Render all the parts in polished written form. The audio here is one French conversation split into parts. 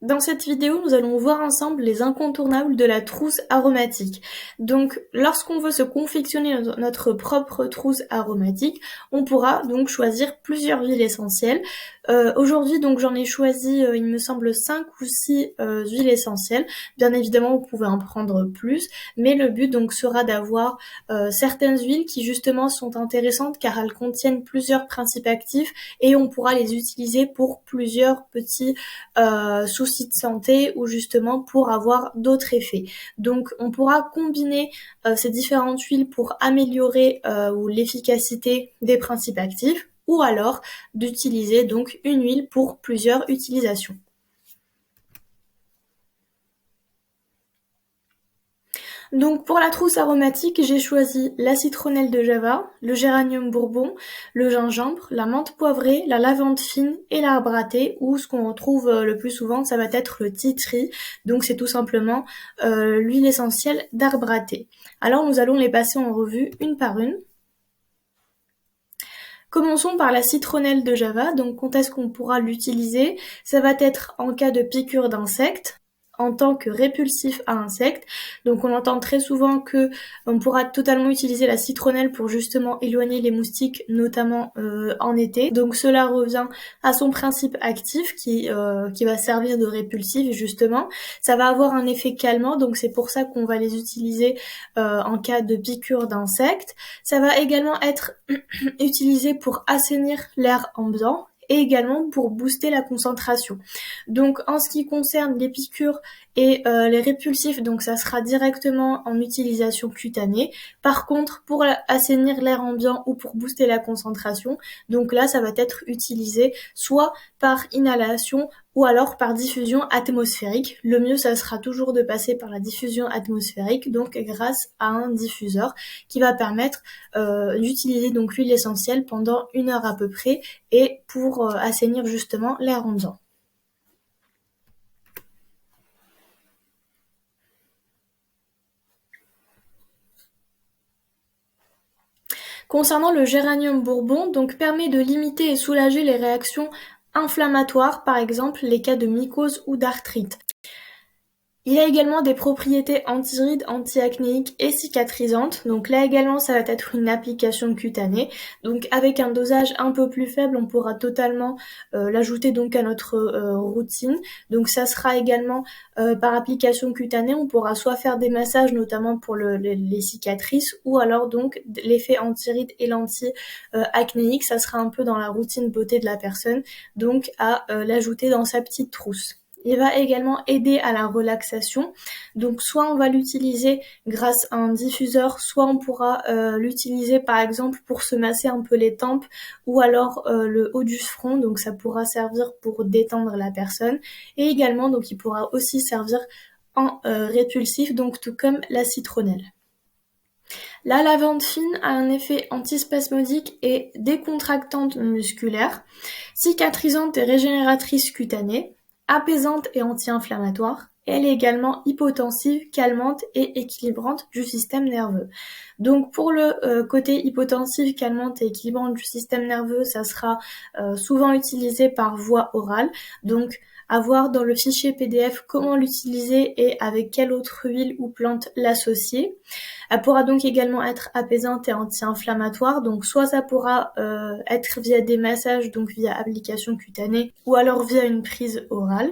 Dans cette vidéo, nous allons voir ensemble les incontournables de la trousse aromatique. Donc, lorsqu'on veut se confectionner notre propre trousse aromatique, on pourra donc choisir plusieurs huiles essentielles. Aujourd'hui, donc j'en ai choisi, il me semble, 5 ou 6 huiles essentielles. Bien évidemment, vous pouvez en prendre plus, mais le but donc sera d'avoir certaines huiles qui justement sont intéressantes car elles contiennent plusieurs principes actifs et on pourra les utiliser pour plusieurs petits soucis de santé ou justement pour avoir d'autres effets. Donc on pourra combiner ces différentes huiles pour améliorer l'efficacité des principes actifs ou alors d'utiliser donc une huile pour plusieurs utilisations. Donc pour la trousse aromatique, j'ai choisi la citronnelle de Java, le géranium bourbon, le gingembre, la menthe poivrée, la lavande fine et l'arbre à thé, ou ce qu'on retrouve le plus souvent, ça va être le tea tree. Donc c'est tout simplement l'huile essentielle d'arbre à thé. Alors nous allons les passer en revue une par une. Commençons par la citronnelle de Java. Donc quand est-ce qu'on pourra l'utiliser? Ça va être en cas de piqûre d'insectes, en tant que répulsif à insectes. Donc on entend très souvent que on pourra totalement utiliser la citronnelle pour justement éloigner les moustiques, notamment en été. Donc cela revient à son principe actif qui va servir de répulsif justement. Ça va avoir un effet calmant, donc c'est pour ça qu'on va les utiliser en cas de piqûre d'insectes. Ça va également être utilisé pour assainir l'air ambiant et également pour booster la concentration. Donc en ce qui concerne les piqûres et les répulsifs, donc ça sera directement en utilisation cutanée. Par contre, pour assainir l'air ambiant ou pour booster la concentration, donc là ça va être utilisé soit par inhalation ou alors par diffusion atmosphérique. Le mieux, ça sera toujours de passer par la diffusion atmosphérique, donc grâce à un diffuseur qui va permettre d'utiliser donc l'huile essentielle pendant 1 heure à peu près et pour assainir justement l'air ambiant. Concernant le géranium bourbon, donc permet de limiter et soulager les réactions inflammatoires, par exemple les cas de mycose ou d'arthrite. Il a également des propriétés anti-rides, anti-acnéiques et cicatrisantes. Donc là également, ça va être une application cutanée. Donc avec un dosage un peu plus faible, on pourra totalement l'ajouter donc à notre routine. Donc ça sera également par application cutanée. On pourra soit faire des massages, notamment pour les cicatrices, ou alors donc l'effet anti-rides et l'anti-acnéique. Ça sera un peu dans la routine beauté de la personne, donc à l'ajouter dans sa petite trousse. Il va également aider à la relaxation. Donc soit on va l'utiliser grâce à un diffuseur, soit on pourra l'utiliser par exemple pour se masser un peu les tempes ou alors le haut du front. Donc ça pourra servir pour détendre la personne. Et également donc il pourra aussi servir en répulsif, donc tout comme la citronnelle. La lavande fine a un effet antispasmodique et décontractante musculaire, cicatrisante et régénératrice cutanée, apaisante et anti-inflammatoire. Elle est également hypotensive, calmante et équilibrante du système nerveux. Donc pour le côté hypotensive, calmante et équilibrante du système nerveux, ça sera souvent utilisé par voie orale. Donc à voir dans le fichier PDF comment l'utiliser et avec quelle autre huile ou plante l'associer. Elle pourra donc également être apaisante et anti-inflammatoire, donc soit ça pourra être via des massages, donc via application cutanée, ou alors via une prise orale.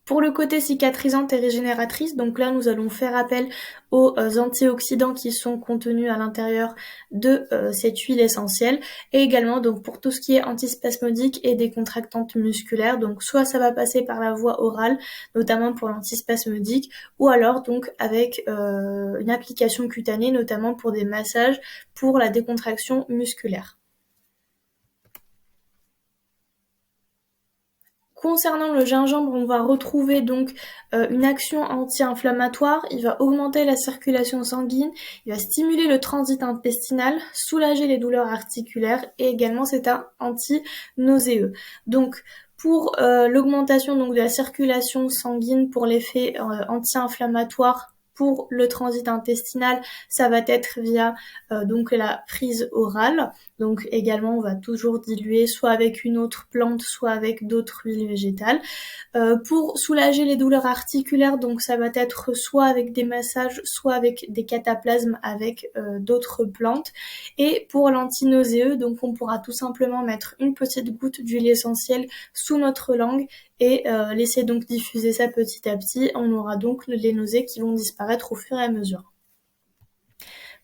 Pour le côté cicatrisante et régénératrice, donc là nous allons faire appel aux antioxydants qui sont contenus à l'intérieur de cette huile essentielle et également donc pour tout ce qui est antispasmodique et décontractante musculaire, donc soit ça va passer par la voie orale, notamment pour l'antispasmodique, ou alors donc avec une application cutanée, notamment pour des massages pour la décontraction musculaire. Concernant le gingembre, on va retrouver donc une action anti-inflammatoire, il va augmenter la circulation sanguine, il va stimuler le transit intestinal, soulager les douleurs articulaires et également c'est un anti-nauséeux. Donc pour l'augmentation donc de la circulation sanguine, pour l'effet anti-inflammatoire pour le transit intestinal, ça va être via donc la prise orale. Donc également, on va toujours diluer soit avec une autre plante, soit avec d'autres huiles végétales. Pour soulager les douleurs articulaires, donc ça va être soit avec des massages, soit avec des cataplasmes avec d'autres plantes. Et pour l'antinauséeux, donc on pourra tout simplement mettre une petite goutte d'huile essentielle sous notre langue et laisser donc diffuser ça petit à petit. On aura donc les nausées qui vont disparaître au fur et à mesure.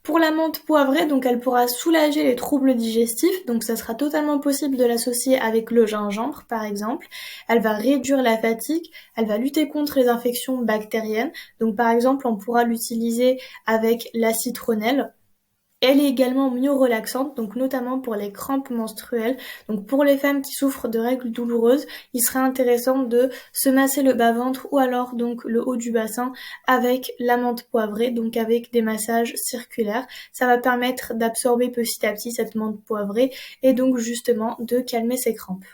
Pour la menthe poivrée, donc elle pourra soulager les troubles digestifs, donc ça sera totalement possible de l'associer avec le gingembre par exemple. Elle va réduire la fatigue, elle va lutter contre les infections bactériennes, donc par exemple on pourra l'utiliser avec la citronnelle. Elle est également mieux relaxante, donc notamment pour les crampes menstruelles. Donc pour les femmes qui souffrent de règles douloureuses, il serait intéressant de se masser le bas-ventre ou alors donc le haut du bassin avec la menthe poivrée, donc avec des massages circulaires. Ça va permettre d'absorber petit à petit cette menthe poivrée et donc justement de calmer ces crampes.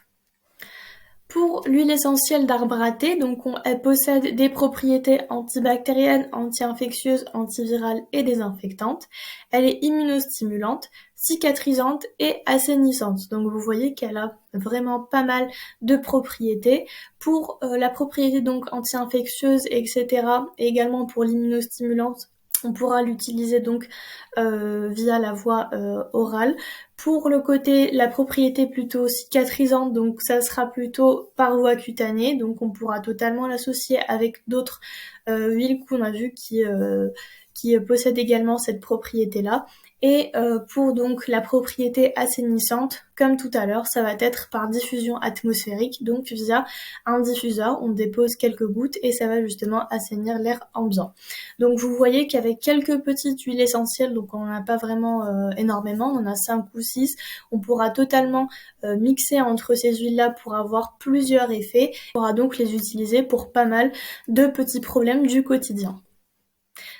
Pour l'huile essentielle d'arbre à thé, donc elle possède des propriétés antibactériennes, anti-infectieuses, antivirales et désinfectantes. Elle est immunostimulante, cicatrisante et assainissante. Donc vous voyez qu'elle a vraiment pas mal de propriétés. Pour la propriété donc anti-infectieuse, etc. et également pour l'immunostimulante, on pourra l'utiliser donc via la voie orale. Pour le côté, la propriété plutôt cicatrisante, donc ça sera plutôt par voie cutanée, donc on pourra totalement l'associer avec d'autres huiles qu'on a vues qui possèdent également cette propriété-là. Et pour donc la propriété assainissante, comme tout à l'heure, ça va être par diffusion atmosphérique, donc via un diffuseur, on dépose quelques gouttes et ça va justement assainir l'air ambiant. Donc vous voyez qu'avec quelques petites huiles essentielles, donc on n'en a pas vraiment énormément, on en a 5 ou 6, on pourra totalement mixer entre ces huiles-là pour avoir plusieurs effets. On pourra donc les utiliser pour pas mal de petits problèmes du quotidien.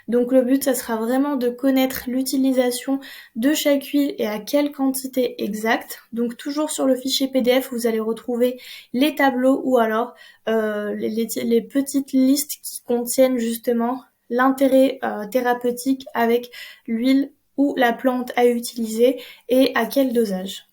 Donc le but, ça sera vraiment de connaître l'utilisation de chaque huile et à quelle quantité exacte. Donc toujours sur le fichier PDF, vous allez retrouver les tableaux ou alors les petites listes qui contiennent justement l'intérêt thérapeutique avec l'huile ou la plante à utiliser et à quel dosage.